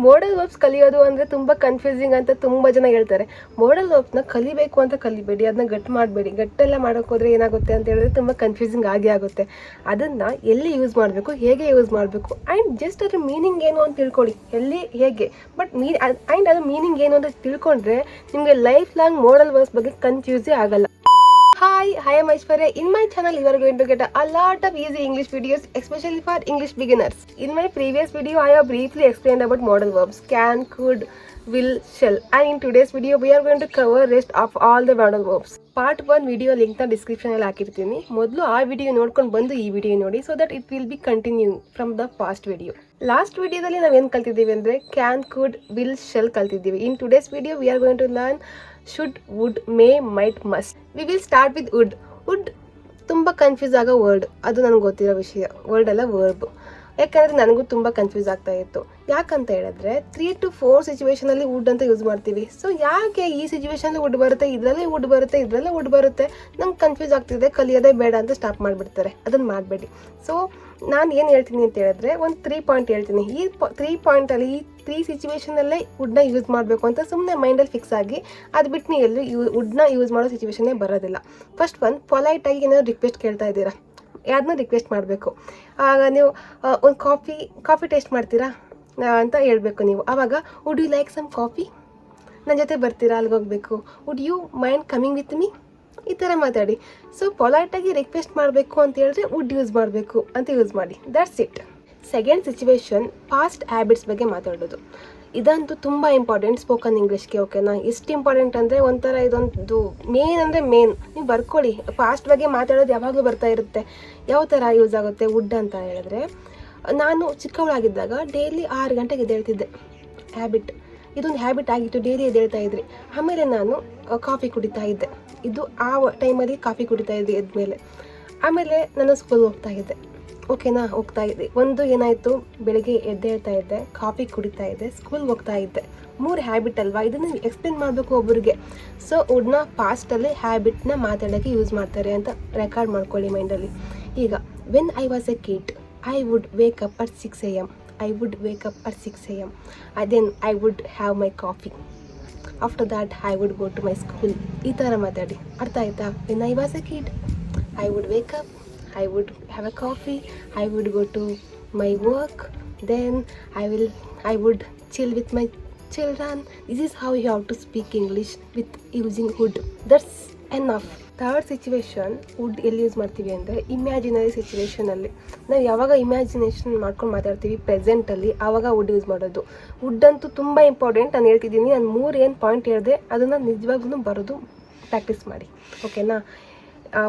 Model verbs ಕಲಿಯೋದು ಅಂದರೆ ತುಂಬ ಕನ್ಫ್ಯೂಸಿಂಗ್ ಅಂತ ತುಂಬ ಜನ ಹೇಳ್ತಾರೆ. ಮೋಡಲ್ ವರ್ಬ್ಸ್ನ ಕಲಿಬೇಕು ಅಂತ ಕಲಿಬೇಡಿ, ಅದನ್ನ ಗಟ್ಟು ಮಾಡಬೇಡಿ. ಗಟ್ಟೆಲ್ಲ ಮಾಡೋಕ್ಕೋದ್ರೆ ಏನಾಗುತ್ತೆ ಅಂತ ಹೇಳಿದ್ರೆ ತುಂಬ ಕನ್ಫ್ಯೂಸಿಂಗ್ ಆಗುತ್ತೆ. ಅದನ್ನು ಎಲ್ಲಿ ಯೂಸ್ ಮಾಡಬೇಕು, ಹೇಗೆ ಯೂಸ್ ಮಾಡಬೇಕು, ಆ್ಯಂಡ್ ಜಸ್ಟ್ ಅದ್ರ ಮೀನಿಂಗ್ ಏನು ಅಂತ ತಿಳ್ಕೊಳ್ಳಿ, ಎಲ್ಲಿ ಹೇಗೆ. ಬಟ್ ಆ್ಯಂಡ್ ಅದ್ರ ಮೀನಿಂಗ್ ಏನು ಅಂತ ತಿಳ್ಕೊಂಡ್ರೆ ನಿಮಗೆ ಲೈಫ್ ಲಾಂಗ್ ಮೋಡಲ್ ವರ್ಬ್ಸ್ ಬಗ್ಗೆ ಕನ್ಫ್ಯೂಸೇ ಆಗಲ್ಲ. Hi, I am Aishwarya. In my channel, you are going to get a lot of easy English videos, especially for English beginners. In my previous video, I have briefly explained about modal verbs, can, could, will, shall. And in today's video, we are going to cover rest of all the modal verbs. Part 1 video link na description ಅಲ್ಲಿ ಹಾಕಿರ್ತೀನಿ. ಮೊದಲು ಆ video ನೋಡ್ಕೊಂಡು ಬಂದು ಈ video ನೋಡಿ, so that it will be continuing from the past video. Last ವಿಡಿಯೋದಲ್ಲಿ ನಾವೇನು ಕಲ್ತಿದ್ದೀವಿ ಅಂದರೆ ಕ್ಯಾನ್, ಕುಡ್, ವಿಲ್, ಶೆಲ್ ಕಲ್ತಿದ್ದೀವಿ. In today's video we are going to learn should, would, may, might, must. We will start with would. Would ತುಂಬ confuse ಆಗೋ word, ಅದು ನನಗೆ ಗೊತ್ತಿರೋ ವಿಷಯ. ವರ್ಡ್ ಅಲ್ಲ, ವರ್ಬ್. ಯಾಕಂದರೆ ನನಗೂ ತುಂಬ ಕನ್ಫ್ಯೂಸ್ ಆಗ್ತಾ ಇತ್ತು. ಯಾಕಂತ ಹೇಳಿದ್ರೆ 3 to 4 ಸಿಚುವೇಷನಲ್ಲಿ ವುಡ್ ಅಂತ ಯೂಸ್ ಮಾಡ್ತೀವಿ. ಸೊ ಯಾಕೆ ಈ ಸಿಚುವೇಷನಲ್ಲಿ ವುಡ್ ಬರುತ್ತೆ, ಇದರಲ್ಲೇ ವುಡ್ ಬರುತ್ತೆ, ಇದರಲ್ಲೇ ವುಡ್ ಬರುತ್ತೆ, ನಂಗೆ ಕನ್ಫ್ಯೂಸ್ ಆಗ್ತಿದೆ, ಕಲಿಯೋದೇ ಬೇಡ ಅಂತ ಸ್ಟಾಪ್ ಮಾಡಿಬಿಡ್ತಾರೆ. ಅದನ್ನು ಮಾಡಬೇಡಿ. ಸೊ ನಾನು ಏನು ಹೇಳ್ತೀನಿ ಅಂತ ಹೇಳಿದ್ರೆ ಒಂದು 3 ಪಾಯಿಂಟ್ ಹೇಳ್ತೀನಿ. ಈ 3 ಪಾಯಿಂಟಲ್ಲಿ ಈ 3 ಸಿಚುವೇಷನಲ್ಲೇ ವುಡ್ನ ಯೂಸ್ ಮಾಡಬೇಕು ಅಂತ ಸುಮ್ಮನೆ ಮೈಂಡಲ್ಲಿ ಫಿಕ್ಸ್ ಆಗಿ ಅದು ಬಿಟ್ಟು ನೀವು ಎಲ್ಲೂ ವುಡ್ನ ಯೂಸ್ ಮಾಡೋ ಸಿಚುವೇಷನ್ನೇ ಬರೋದಿಲ್ಲ. ಫಸ್ಟ್ ಒನ್, ಪೊಲೈಟಾಗಿ ಏನಾದ್ರು ರಿಕ್ವೆಸ್ಟ್ ಕೇಳ್ತಾ ಇದ್ದೀರಾ, ಯಾರನ್ನ ರಿಕ್ವೆಸ್ಟ್ ಮಾಡಬೇಕು. ಆಗ ನೀವು ಒಂದು ಕಾಫಿ ಟೇಸ್ಟ್ ಮಾಡ್ತೀರಾ ಅಂತ ಹೇಳಬೇಕು ನೀವು. ಆವಾಗ would you like some coffee, ನನ್ನ ಜೊತೆ ಬರ್ತೀರಾ, ಅಲ್ಲಿಗೆ ಹೋಗಬೇಕು, would you mind coming with me, ಈ ಥರ ಮಾತಾಡಿ. ಸೊ ಪೊಲೈಟಾಗಿ ರಿಕ್ವೆಸ್ಟ್ ಮಾಡಬೇಕು ಅಂತ ಹೇಳಿದ್ರೆ ವುಡ್ ಯೂಸ್ ಮಾಡಬೇಕು ಅಂತ ಯೂಸ್ ಮಾಡಿ. That's it. Second situation, past habits ಬಗ್ಗೆ ಮಾತಾಡೋದು. ಇದಂತೂ ತುಂಬ ಇಂಪಾರ್ಟೆಂಟ್ ಸ್ಪೋಕನ್ ಇಂಗ್ಲೀಷ್ಗೆ. ಓಕೆನಾ? ಎಷ್ಟು ಇಂಪಾರ್ಟೆಂಟ್ ಅಂದರೆ ಒಂಥರ ಇದೊಂದು ಮೇನ್ ಅಂದರೆ ಮೇನ್. ನೀವು ಬರ್ಕೊಳ್ಳಿ, ಪಾಸ್ಟ್ ಬಗ್ಗೆ ಮಾತಾಡೋದು ಯಾವಾಗಲೂ ಬರ್ತಾ ಇರುತ್ತೆ. ಯಾವ ಥರ ಯೂಸ್ ಆಗುತ್ತೆ ವುಡ್ ಅಂತ ಹೇಳಿದ್ರೆ, ನಾನು ಚಿಕ್ಕವಳಾಗಿದ್ದಾಗ ಡೈಲಿ 6 ಗಂಟೆಗೆ ಎದ್ದೇಳ್ತಿದ್ದೆ. ಹ್ಯಾಬಿಟ್, ಇದೊಂದು ಹ್ಯಾಬಿಟ್ ಆಗಿತ್ತು, ಡೈಲಿ ಎದ್ದೇಳ್ತಾ ಇದ್ರಿ. ಆಮೇಲೆ ನಾನು ಕಾಫಿ ಕುಡಿತಾ ಇದ್ದೆ. ಇದು ಆ ಟೈಮಲ್ಲಿ ಕಾಫಿ ಕುಡಿತಾ ಇದ್ದೆ ಎದ್ಮೇಲೆ. ಆಮೇಲೆ ನಾನು ಸ್ಕೂಲ್ಗೆ ಹೋಗ್ತಾ ಇದ್ದೆ. ಓಕೆನಾ? ಹೋಗ್ತಾ ಇದ್ದೆ. ಒಂದು ಏನಾಯಿತು, ಬೆಳಗ್ಗೆ ಎದ್ದೇಳ್ತಾ ಇದ್ದೆ, ಕಾಫಿ ಕುಡಿತಾ ಇದ್ದೆ, ಸ್ಕೂಲ್ಗೆ ಹೋಗ್ತಾ ಇದ್ದೆ. 3 ಹ್ಯಾಬಿಟ್ ಅಲ್ವಾ, ಇದನ್ನು ಎಕ್ಸ್ಪ್ಲೇನ್ ಮಾಡಬೇಕು ಒಬ್ಬರಿಗೆ. ಸೊ ವುಡ್ನ ಪಾಸ್ಟಲ್ಲಿ ಹ್ಯಾಬಿಟ್ನ ಮಾತಾಡೋಕ್ಕೆ ಯೂಸ್ ಮಾಡ್ತಾರೆ ಅಂತ ರೆಕಾರ್ಡ್ ಮಾಡ್ಕೊಳ್ಳಿ ಮೈಂಡಲ್ಲಿ. ಈಗ when I was A kid, I would wake up at 6 AM. I would wake up at 6 AM. And then I would have my coffee. After that, I would go to my school. ಈ ಥರ ಮಾತಾಡಿ. ಅರ್ಥ ಆಯ್ತಾ? When I was a kid, I would wake up, I would have a coffee, I would go to my work, then I would chill with my children. This is how you have to speak English with using would. That's enough. Third situation, would ಎಲ್ಲಿ use ಮಾಡ್ತೀವಿ ಅಂದರೆ imaginary ಸಿಚುವೇಷನಲ್ಲಿ. ನಾವು ಯಾವಾಗ imagination ಮಾಡ್ಕೊಂಡು ಮಾತಾಡ್ತೀವಿ ಪ್ರೆಸೆಂಟಲ್ಲಿ, ಆವಾಗ wood use ಮಾಡೋದು. Wood ಅಂತೂ ತುಂಬ ಇಂಪಾರ್ಟೆಂಟ್. ನಾನು ಹೇಳ್ತಿದ್ದೀನಿ, ನಾನು 3 ಏನು ಪಾಯಿಂಟ್ ಹೇಳಿದೆ ಅದನ್ನು ನಿಜವಾಗ್ಲೂ ಬರೋದು ಪ್ರಾಕ್ಟೀಸ್ ಮಾಡಿ. ಓಕೆನಾ?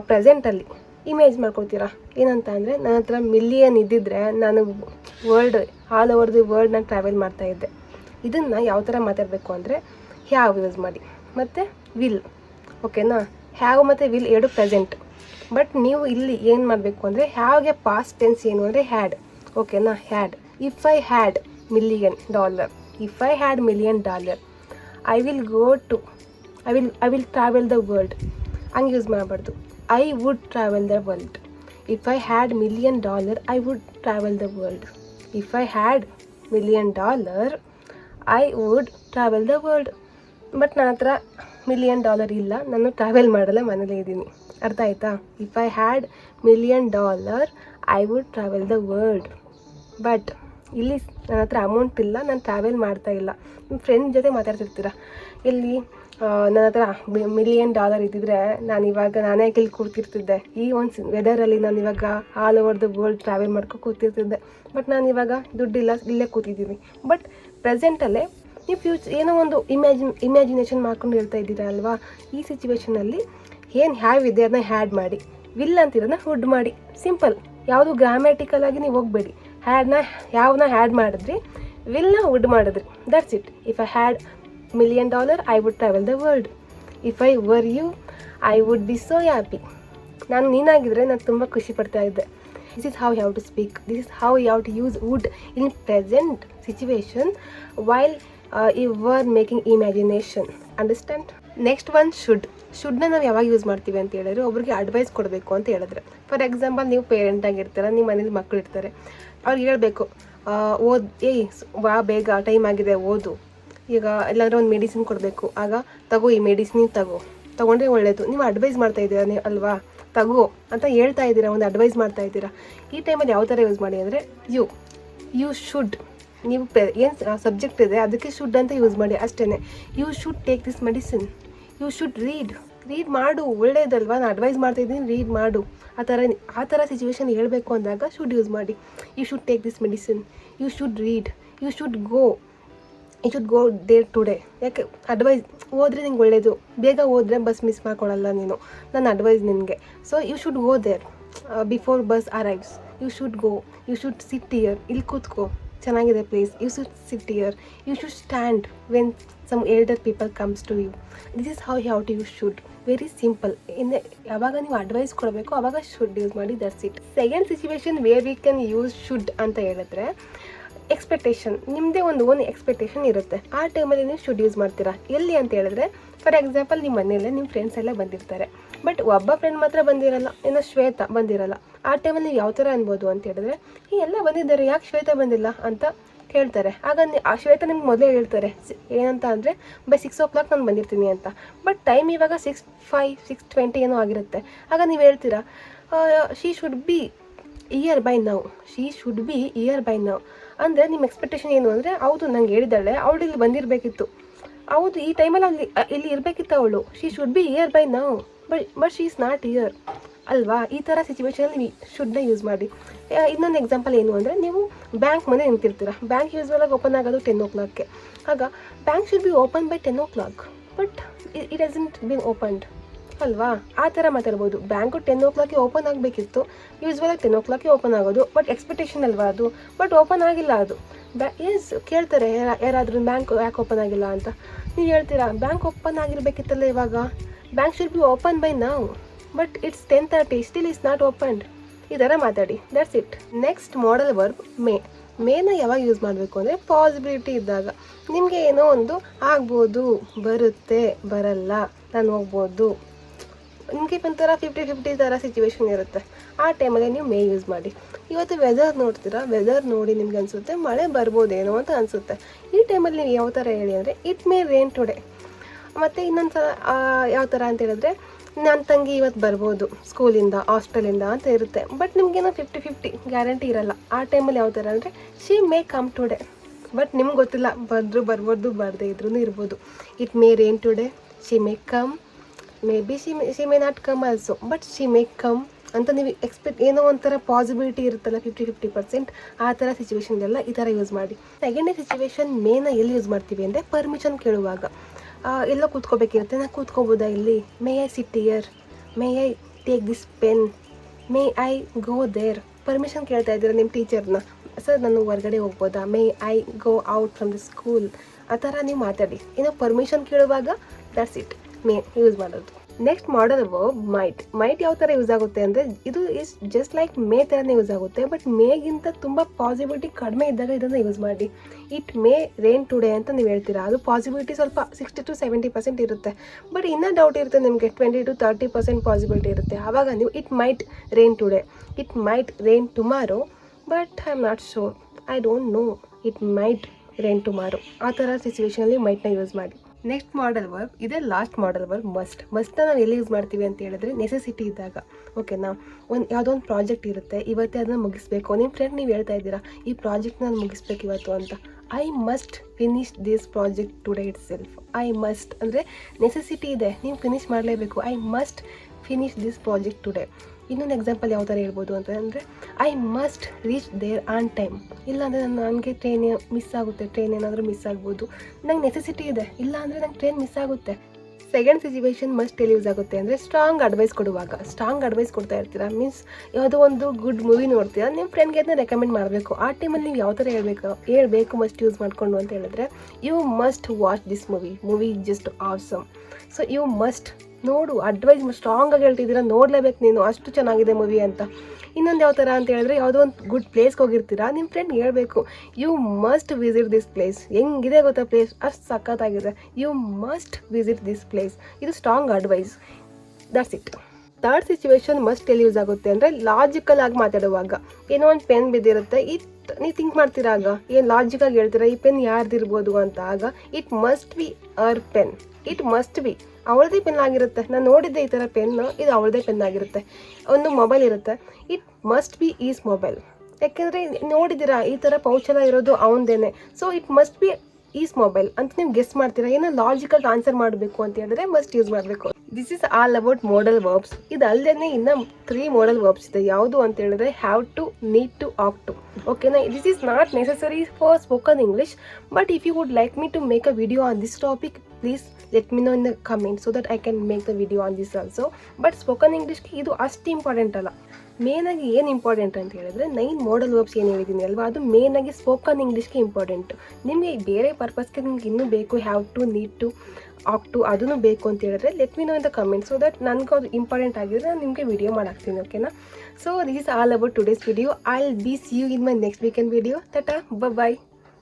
ಪ್ರೆಸೆಂಟಲ್ಲಿ ಇಮೇಜ್ ಮಾಡ್ಕೊಳ್ತೀರಾ. ಏನಂತ ಅಂದರೆ, ನನ್ನ ಹತ್ರ ಮಿಲಿಯನ್ ಇದ್ದಿದ್ದರೆ ನಾನು ಆಲ್ ಓವರ್ ದಿ ವರ್ಲ್ಡ್ ನಾನು ಟ್ರಾವೆಲ್ ಮಾಡ್ತಾಯಿದ್ದೆ. ಇದನ್ನು ಯಾವ ಥರ ಮಾತಾಡಬೇಕು ಅಂದರೆ ಹ್ಯಾವ್ ಯೂಸ್ ಮಾಡಿ, ಮತ್ತು ವಿಲ್. ಓಕೆನಾ? ಹ್ಯಾವ್ ಮತ್ತು ವಿಲ್ 2 ಪ್ರೆಸೆಂಟ್. ಬಟ್ ನೀವು ಇಲ್ಲಿ ಏನು ಮಾಡಬೇಕು ಅಂದರೆ, ಹ್ಯಾವ್ಗೆ ಪಾಸ್ಟ್ ಟೆನ್ಸ್ ಏನು ಅಂದರೆ ಹ್ಯಾಡ್. ಓಕೆನಾ? Had. If I had $1 million, if I had $1 million, I will travel the world. ಹಂಗೆ ಯೂಸ್ ಮಾಡಬಾರ್ದು. I would travel the world. If I had $1 million, I would travel the world. If I had $1 million, I would travel the world. But ನನ್ನ ಹತ್ರ $1 million ಇಲ್ಲ, ನಾನು travel ಮಾಡಲ್ಲ, ಮನೇಲೇ ಇದ್ದೀನಿ. ಅರ್ಥ ಆಯ್ತಾ? If I had $1 million, I would travel the world. But ಇಲ್ಲಿ ನನ್ನ ಹತ್ರ ಅಮೌಂಟ್ ಇಲ್ಲ, ನಾನು ಟ್ರಾವೆಲ್ ಮಾಡ್ತಾ ಇಲ್ಲ. ನಿಮ್ಮ ಫ್ರೆಂಡ್ ಜೊತೆ ಮಾತಾಡ್ತಿರ್ತೀರ, ಇಲ್ಲಿ ನನ್ನ ಹತ್ರ $1 million ಇದ್ದಿದ್ರೆ ನಾನೇ ಇಲ್ಲಿ ಕೂರ್ತಿರ್ತಿದ್ದೆ. ಈ ಒಂದು ವೆದರಲ್ಲಿ ನಾನು ಇವಾಗ all over the world travel ಮಾಡ್ಕೊಂಡು ಕೂತಿರ್ತಿದ್ದೆ. ಬಟ್ ನಾನು ಇವಾಗ ದುಡ್ಡಿಲ್ಲ, ಇಲ್ಲೇ ಕೂತಿದ್ದೀನಿ. ಬಟ್ ಪ್ರೆಸೆಂಟಲ್ಲೇ ನೀವು ಏನೋ ಒಂದು ಇಮ್ಯಾಜಿನೇಷನ್ ಮಾಡ್ಕೊಂಡು ಹೇಳ್ತಾ ಇದ್ದೀರಾ ಅಲ್ವಾ. ಈ ಸಿಚುವೇಷನಲ್ಲಿ ಏನು ಹ್ಯಾವ್ ಇದೆ ಅದನ್ನ ಹ್ಯಾಡ್ ಮಾಡಿ. ವಿಲ್ ಅಂತಿರೋದನ್ನ ವುಡ್ ಮಾಡಿ. ಸಿಂಪಲ್. ಯಾವುದು ಗ್ರಾಮ್ಯಾಟಿಕಲ್ ಆಗಿ ನೀವು ಹೋಗಬೇಡಿ. ಯಾವನ್ನ ಹ್ಯಾಡ್ ಮಾಡಿದ್ರಿ, ವಿಲ್ನ ವುಡ್ ಮಾಡಿದ್ರಿ. That's it. If I had $1 million, I would travel the world. If I were you, I would be so happy. ನಾನು ನೀನಾಗಿದ್ದರೆ ನಾನು ತುಂಬ ಖುಷಿ ಪಡ್ತಾ ಇದ್ದೆ. This is how you have to speak. This is how you have to use would in present situation while you were making imagination. Understand? Next one ಶುಡ್ನ ನಾವು ಯಾವಾಗ ಯೂಸ್ ಮಾಡ್ತೀವಿ ಅಂತ ಹೇಳಿದ್ರೆ, ಒಬ್ರಿಗೆ ಅಡ್ವೈಸ್ ಕೊಡಬೇಕು ಅಂತ ಹೇಳಿದ್ರೆ. ಫಾರ್ ಎಕ್ಸಾಂಪಲ್, ನೀವು ಪೇರೆಂಟ್ ಆಗಿರ್ತೀರ, ನಿಮ್ಮ ಮನೇಲಿ ಮಕ್ಕಳು ಇರ್ತಾರೆ, ಅವ್ರಿಗೆ ಹೇಳಬೇಕು, ಬಾ ಬೇಗ ಟೈಮ್ ಆಗಿದೆ ಓದು. ಈಗ ಎಲ್ಲಾದ್ರೂ ಒಂದು ಮೆಡಿಸಿನ್ ಕೊಡಬೇಕು, ಆಗ ತಗೋ ಈ ಮೆಡಿಸಿನ್ ತಗೊಂಡ್ರೆ ಒಳ್ಳೆಯದು. ನೀವು ಅಡ್ವೈಸ್ ಮಾಡ್ತಾ ಇದ್ದೀರಾ ನೀವು ಅಲ್ವಾ, ತಗೋ ಅಂತ ಹೇಳ್ತಾ ಇದ್ದೀರಾ, ಒಂದು ಅಡ್ವೈಸ್ ಮಾಡ್ತಾ ಇದ್ದೀರಾ. ಈ ಟೈಮಲ್ಲಿ ಯಾವ ಥರ ಯೂಸ್ ಮಾಡಿ ಅಂದರೆ ಯು ಶುಡ್, ನೀವು ಏನು ಸಬ್ಜೆಕ್ಟ್ ಇದೆ ಅದಕ್ಕೆ ಶುಡ್ ಅಂತ ಯೂಸ್ ಮಾಡಿ ಅಷ್ಟೇ. You should take this medicine, you should read ಮಾಡು, ಒಳ್ಳೇದಲ್ವಾ, ನಾನು ಅಡ್ವೈಸ್ ಮಾಡ್ತಾ ಇದ್ದೀನಿ, ರೀಡ್ ಮಾಡು. ಆ ಥರ ಸಿಚುವೇಶನ್ ಹೇಳಬೇಕು ಅಂದಾಗ ಶುಡ್ ಯೂಸ್ ಮಾಡಿ. You should take this medicine, you should read, you should go there today. ಯಾಕೆ ಅಡ್ವೈಸ್ ಹೋದ್ರೆ ನಿಂಗೆ ಒಳ್ಳೇದು, ಬೇಗ ಹೋದರೆ ಬಸ್ ಮಿಸ್ ಮಾಡ್ಕೊಳ್ಳಲ್ಲ ನೀನು, ನನ್ನ ಅಡ್ವೈಸ್ ನಿನಗೆ. So you should go there before bus arrives. You should go, you should sit here, ಇಲ್ಲಿ ಕೂತ್ಕೋ, ಚೆನ್ನಾಗಿದೆ place. You should sit here, you should stand when some elder people comes to you. This is how you to use should. Very simple. ಯಾವಾಗ ನೀವು advice ಕೊಡಬೇಕು ಆವಾಗ should use ಮಾಡಿ, that's it. Second situation where we can use should ಅಂತ ಹೇಳಿದ್ರೆ, expectation, ನಿಮ್ಮದೇ ಒಂದು own expectation ಇರುತ್ತೆ. ಆ ಟೈಮಲ್ಲಿ ನೀವು ಶುಡ್ ಯೂಸ್ ಮಾಡ್ತೀರಾ. ಎಲ್ಲಿ ಅಂತ ಹೇಳಿದ್ರೆ, ಫಾರ್ ಎಕ್ಸಾಂಪಲ್ ನಿಮ್ಮ ಮನೆಯಲ್ಲೇ ನಿಮ್ಮ ಫ್ರೆಂಡ್ಸ್ ಎಲ್ಲ ಬಂದಿರ್ತಾರೆ, ಬಟ್ ಒಬ್ಬ ಫ್ರೆಂಡ್ ಮಾತ್ರ ಬಂದಿರಲ್ಲ, ಏನೋ ಶ್ವೇತಾ ಬಂದಿರಲ್ಲ. ಆ ಟೈಮಲ್ಲಿ ನೀವು ಯಾವ ಥರ ಅನ್ಬೋದು ಅಂತ ಹೇಳಿದ್ರೆ, ಎಲ್ಲ ಬಂದಿದ್ದಾರೆ, ಯಾಕೆ ಶ್ವೇತಾ ಬಂದಿಲ್ಲ ಅಂತ ಕೇಳ್ತಾರೆ. ಆಗ ಆ ಶ್ವೇತಾ ನಿಮ್ಗೆ ಮೊದಲೇ ಹೇಳ್ತಾರೆ ಏನಂತ ಅಂದರೆ, ಬೈ 6 o'clock ನಾನು ಬಂದಿರ್ತೀನಿ ಅಂತ. ಬಟ್ ಟೈಮ್ ಇವಾಗ 6:05, 6:20 ಏನೋ ಆಗಿರುತ್ತೆ. ಆಗ ನೀವು ಹೇಳ್ತೀರಾ she should be year by now, she should be year by now. ಅಂದರೆ ನಿಮ್ಮ ಎಕ್ಸ್ಪೆಕ್ಟೇಷನ್ ಏನು ಅಂದರೆ, ಹೌದು ನಂಗೆ ಹೇಳಿದ್ದಾಳೆ, ಅವಳು ಇಲ್ಲಿ ಬಂದಿರಬೇಕಿತ್ತು, ಹೌದು ಈ ಟೈಮಲ್ಲಿ ಇಲ್ಲಿ ಇರಬೇಕಿತ್ತು ಅವಳು, she should be year by now, but she is not year ಅಲ್ವಾ. ಈ ಥರ ಸಿಚುವೇಷನಲ್ಲಿ ನೀವು ಶುಡ್ನ ಯೂಸ್ ಮಾಡಿ. ಇನ್ನೊಂದು ಎಕ್ಸಾಂಪಲ್ ಏನು ಅಂದರೆ, ನೀವು ಬ್ಯಾಂಕ್ ಮನೆ ನಿಂತಿರ್ತೀರ, ಬ್ಯಾಂಕ್ ಯೂಸ್ವಲಾಗಿ ಓಪನ್ ಆಗೋದು 10 o'clockಗೆ. ಆಗ bank should be open by 10 o'clock, but it hasn't been opened ಅಲ್ವಾ. ಆ ಥರ ಮಾತಾಡ್ಬೋದು. ಬ್ಯಾಂಕು 10 o'clockಗೆ ಓಪನ್ ಆಗಬೇಕಿತ್ತು, ಯೂಸ್ವಲಾಗಿ 10 o'clockಗೆ ಓಪನ್ ಆಗೋದು, ಬಟ್ ಎಕ್ಸ್ಪೆಕ್ಟೇಷನ್ ಅಲ್ವಾ ಅದು, ಬಟ್ ಓಪನ್ ಆಗಿಲ್ಲ ಅದು. ಕೇಳ್ತಾರೆ ಯಾರಾದರೂ ಬ್ಯಾಂಕ್ ಯಾಕೆ ಓಪನ್ ಆಗಿಲ್ಲ ಅಂತ. ನೀವು ಹೇಳ್ತೀರಾ ಬ್ಯಾಂಕ್ ಓಪನ್ ಆಗಿರಬೇಕಿತ್ತಲ್ಲ ಇವಾಗ, bank should be open by ನಾವು, but it's 10:30, still is not opened. ಈ ಥರ ಮಾತಾಡಿ, that's it. Next modal verb ಮೇನ ಯಾವಾಗ ಯೂಸ್ ಮಾಡಬೇಕು ಅಂದರೆ, ಪಾಸಿಬಿಲಿಟಿ ಇದ್ದಾಗ. ನಿಮಗೆ ಏನೋ ಒಂದು ಆಗ್ಬೋದು, ಬರುತ್ತೆ, ಬರಲ್ಲ, ನಾನು ಹೋಗ್ಬೋದು, ನಿಮಗೆ ಒಂಥರ 50-50 ಥರ ಸಿಚುವೇಶನ್ ಇರುತ್ತೆ. ಆ ಟೈಮಲ್ಲಿ ನೀವು ಮೇ ಯೂಸ್ ಮಾಡಿ. ಇವತ್ತು ವೆದರ್ ನೋಡ್ತೀರಾ, ವೆದರ್ ನೋಡಿ ನಿಮ್ಗೆ ಅನಿಸುತ್ತೆ ಮಳೆ ಬರ್ಬೋದೇನೋ ಅಂತ ಅನಿಸುತ್ತೆ. ಈ ಟೈಮಲ್ಲಿ ನೀವು ಯಾವ ಥರ ಹೇಳಿ ಅಂದರೆ, ಇಟ್ ಮೇ ರೇನ್ ಟುಡೇ. ಮತ್ತು ಇನ್ನೊಂದು ಸಲ ಯಾವ ಥರ ಅಂತ ಹೇಳಿದ್ರೆ, ನನ್ನ ತಂಗಿ ಇವತ್ತು ಬರ್ಬೋದು ಸ್ಕೂಲಿಂದ, ಹಾಸ್ಟೆಲಿಂದ ಅಂತ ಇರುತ್ತೆ, ಬಟ್ ನಿಮಗೇನೋ 50-50 ಗ್ಯಾರಂಟಿ ಇರಲ್ಲ. ಆ ಟೈಮಲ್ಲಿ ಯಾವ ಥರ ಅಂದರೆ, she may come today, but ನಿಮ್ಗೆ ಗೊತ್ತಿಲ್ಲ, ಬರ್ಬೋದು, ಬರದೇ ಇದ್ರೂ ಇರ್ಬೋದು. It may rain today, she may come, may be she may not come also, but she may come ಅಂತ ನೀವು ಏನೋ ಒಂಥರ ಪಾಸಿಬಿಲಿಟಿ ಇರುತ್ತಲ್ಲ 50-50%, ಆ ಥರ ಸಿಚುವೇಶನ್ಗೆಲ್ಲ ಈ ಥರ ಯೂಸ್ ಮಾಡಿ. ಸೆಕೆಂಡನೇ ಸಿಚುವೇಶನ್ ಮೇನ ಎಲ್ಲಿ ಯೂಸ್ ಮಾಡ್ತೀವಿ ಅಂದರೆ, ಪರ್ಮಿಷನ್ ಕೇಳುವಾಗ. ಎಲ್ಲೋ ಕೂತ್ಕೋಬೇಕಿರುತ್ತೆ, ನಾನು ಕೂತ್ಕೋಬೋದಾ ಇಲ್ಲಿ, may I sit here, may I take this pen, may I go there. Permission ಕೇಳ್ತಾ ಇದ್ದೀರಾ ನಿಮ್ಮ ಟೀಚರ್ನ, ಸರ್ ನಾನು ಹೊರಗಡೆ ಹೋಗ್ಬೋದಾ, may I go out from the school. ಆ ಥರ ನೀವು ಮಾತಾಡಿ. ಏನೋ ಪರ್ಮಿಷನ್ ಕೇಳುವಾಗ ದಟ್ಸ್ ಇಟ್, ಮೇ ಯೂಸ್ ಮಾಡೋದು. ನೆಕ್ಸ್ಟ್ ಮಾಡಲ್ ವರ್ಬ್ ಮೈಟ್ ಯಾವ ಥರ ಯೂಸ್ ಆಗುತ್ತೆ ಅಂದರೆ, ಇದು ಇಸ್ ಜಸ್ಟ್ ಲೈಕ್ ಮೇ ಥರನೇ ಯೂಸ್ ಆಗುತ್ತೆ, ಬಟ್ ಮೇಗಿಂತ ತುಂಬ ಪಾಸಿಬಿಲಿಟಿ ಕಡಿಮೆ ಇದ್ದಾಗ ಇದನ್ನು ಯೂಸ್ ಮಾಡಿ. ಇಟ್ ಮೇ ರೇನ್ ಟುಡೇ ಅಂತ ನೀವು ಹೇಳ್ತೀರಾ, ಅದು ಪಾಸಿಬಿಲಿಟಿ ಸ್ವಲ್ಪ 60-70% ಇರುತ್ತೆ, ಬಟ್ ಇನ್ನೂ ಡೌಟ್ ಇರುತ್ತೆ ನಿಮಗೆ, 20-30% ಪಾಸಿಬಿಲಿಟಿ ಇರುತ್ತೆ. ಆವಾಗ ನೀವು it might rain today, it might rain tomorrow, but I am not sure, I don't know, it might rain tomorrow. ಆ ಥರ ಸಿಚುವೇಷನಲ್ಲಿ ಮೈಟ್ನ ಯೂಸ್ ಮಾಡಿ. ನೆಕ್ಸ್ಟ್ ಮಾಡಲ್ ವರ್ಬ್ ಇದೆ, ಲಾಸ್ಟ್ ಮಾಡಲ್ ವರ್ಬ್ ಮಸ್ಟ್ನ ನಾವು ಎಲ್ಲಿ ಯೂಸ್ ಮಾಡ್ತೀವಿ ಅಂತ ಹೇಳಿದ್ರೆ, ನೆಸೆಸಿಟಿ ಇದ್ದಾಗ. ಓಕೆನಾ, ಯಾವುದೋ ಒಂದು ಪ್ರಾಜೆಕ್ಟ್ ಇರುತ್ತೆ, ಇವತ್ತೇ ಅದನ್ನು ಮುಗಿಸ್ಬೇಕು. ನಿಮ್ಮ ಫ್ರೆಂಡ್ ನೀವು ಹೇಳ್ತಾ ಇದ್ದೀರಾ, ಈ ಪ್ರಾಜೆಕ್ಟ್ನ ನಾನು ಮುಗಿಸ್ಬೇಕು ಇವತ್ತು ಅಂತ. I must finish this project today itself. I must ಅಂದರೆ ನೆಸೆಸಿಟಿ ಇದೆ, ನೀವು ಫಿನಿಶ್ ಮಾಡಲೇಬೇಕು. I must finish this project today. ಇನ್ನೊಂದು ಎಕ್ಸಾಂಪಲ್ ಯಾವ ಥರ ಹೇಳ್ಬೋದು ಅಂತಂದರೆ, I must reach there on time. ಇಲ್ಲಾಂದರೆ ನನಗೆ ಟ್ರೈನ್ ಮಿಸ್ ಆಗುತ್ತೆ, ಟ್ರೈನ್ ಏನಾದರೂ ಮಿಸ್ ಆಗ್ಬೋದು, ನಂಗೆ ನೆಸೆಸಿಟಿ ಇದೆ, ಇಲ್ಲ ಅಂದರೆ ನಂಗೆ ಟ್ರೈನ್ ಮಿಸ್ ಆಗುತ್ತೆ. ಸೆಕೆಂಡ್ ಸಿಚುವೇಶನ್ ಮಸ್ಟ್ ಎಲ್ಲಿ ಯೂಸ್ ಆಗುತ್ತೆ ಅಂದರೆ, ಸ್ಟ್ರಾಂಗ್ ಅಡ್ವೈಸ್ ಕೊಡುವಾಗ. ಸ್ಟ್ರಾಂಗ್ ಅಡ್ವೈಸ್ ಕೊಡ್ತಾ ಇರ್ತೀರಾ, ಮೀನ್ಸ್ ಯಾವುದೋ ಒಂದು ಗುಡ್ ಮೂವಿ ನೋಡ್ತೀರಾ, ನಿಮ್ಮ ಫ್ರೆಂಡ್ಗೆ ಅದನ್ನ ರೆಕಮೆಂಡ್ ಮಾಡಬೇಕು. ಆ ಟೈಮಲ್ಲಿ ನೀವು ಯಾವ ಥರ ಹೇಳ್ಬೇಕು ಮಸ್ಟ್ ಯೂಸ್ ಮಾಡಿಕೊಂಡು ಅಂತ ಹೇಳಿದ್ರೆ, you must watch this movie just awesome. So you must ನೋಡು, ಅಡ್ವೈಸ್ ಸ್ಟ್ರಾಂಗಾಗಿ ಹೇಳ್ತಿದ್ದೀರಾ, ನೋಡಲೇಬೇಕು ನೀನು, ಅಷ್ಟು ಚೆನ್ನಾಗಿದೆ ಮೂವಿ ಅಂತ. ಇನ್ನೊಂದು ಯಾವ ಥರ ಅಂತ ಹೇಳಿದ್ರೆ, ಯಾವುದೋ ಒಂದು ಗುಡ್ ಪ್ಲೇಸ್ಗೆ ಹೋಗಿರ್ತೀರಾ, ನಿಮ್ಮ ಫ್ರೆಂಡ್ಗೆ ಹೇಳಬೇಕು, you must visit this place. ಹೆಂಗಿದೆ ಗೊತ್ತಾ ಪ್ಲೇಸ್, ಅಷ್ಟು ಸಖತ್ತಾಗಿದೆ, you must visit this place. ಇದು strong advice, that's it. Third situation must ಎಲ್ಲಿ ಯೂಸ್ ಆಗುತ್ತೆ ಅಂದರೆ ಲಾಜಿಕಲ್ ಆಗಿ ಮಾತಾಡುವಾಗ. ಏನೋ ಒಂದು ಪೆನ್ ಬಿದ್ದಿರುತ್ತೆ, ನೀವು ಥಿಂಕ್ ಮಾಡ್ತೀರಾಗ ಏನು ಲಾಜಿಕಾಗಿ ಹೇಳ್ತೀರಾ ಈ ಪೆನ್ ಯಾರ್ದಿರ್ಬೋದು ಅಂತ. ಆಗ it must be our pen, it must be ಅವಳದೇ ಪೆನ್ ಆಗಿರುತ್ತೆ. ನಾನು ನೋಡಿದ್ದೆ ಈ ಥರ ಪೆನ್ನು, ಇದು ಅವಳದೇ ಪೆನ್ ಆಗಿರುತ್ತೆ. ಒಂದು ಮೊಬೈಲ್ ಇರುತ್ತೆ, it must be his mobile. ಯಾಕೆಂದರೆ ನೋಡಿದ್ದೀರಾ ಈ ಥರ ಪೌಚೆಲ್ಲ ಇರೋದು ಅವನದೇನೆ, so it must be his mobile ಅಂತ ನೀವು ಗೆಸ್ ಮಾಡ್ತೀರಾ. ಏನೋ ಲಾಜಿಕಲ್ ಆನ್ಸರ್ ಮಾಡಬೇಕು ಅಂತ ಹೇಳಿದ್ರೆ ಮಸ್ಟ್ ಯೂಸ್ ಮಾಡಬೇಕು. This is all about modal verbs. ಇದು ಅಲ್ಲದೆ ಇನ್ನು 3 ಮೋಡಲ್ ವರ್ಬ್ಸ್ ಇದೆ. ಯಾವುದು ಅಂತ ಹೇಳಿದ್ರೆ have to, need to, ought to. ಓಕೆನಾ, this is not necessary for spoken English, but if you would like me to make a video on this topic, please let me know in the comment so that I can make the video on this also. But spoken ಇಂಗ್ಲೀಷ್ಗೆ ಇದು ಅಷ್ಟು important ಅಲ್ಲ. ಮೇನಾಗಿ ಏನು important ಅಂತ ಹೇಳಿದ್ರೆ 9 model verbs ಏನು ಹೇಳಿದ್ದೀನಿ ಅಲ್ವಾ, ಅದು ಮೇನಾಗಿ ಸ್ಪೋಕನ್ ಇಂಗ್ಲೀಷ್ಗೆ ಇಂಪಾರ್ಟೆಂಟು. ನಿಮಗೆ ಬೇರೆ ಪರ್ಪಸ್ಗೆ ನಿಮ್ಗೆ ಇನ್ನೂ ಬೇಕು, have to, need to, ought to ಅದನ್ನು ಬೇಕು ಅಂತ ಹೇಳಿದ್ರೆ let me know in the comment so that ನನಗೆ ಅದು ಇಂಪಾರ್ಟೆಂಟ್ ಆಗಿದ್ರೆ ನಾನು ನಿಮಗೆ ವಿಡಿಯೋ ಮಾಡಾಕ್ತೀನಿ. ಓಕೆನಾ, so this is all about today's video. I will be see you in my next weekend video. Tata, bye.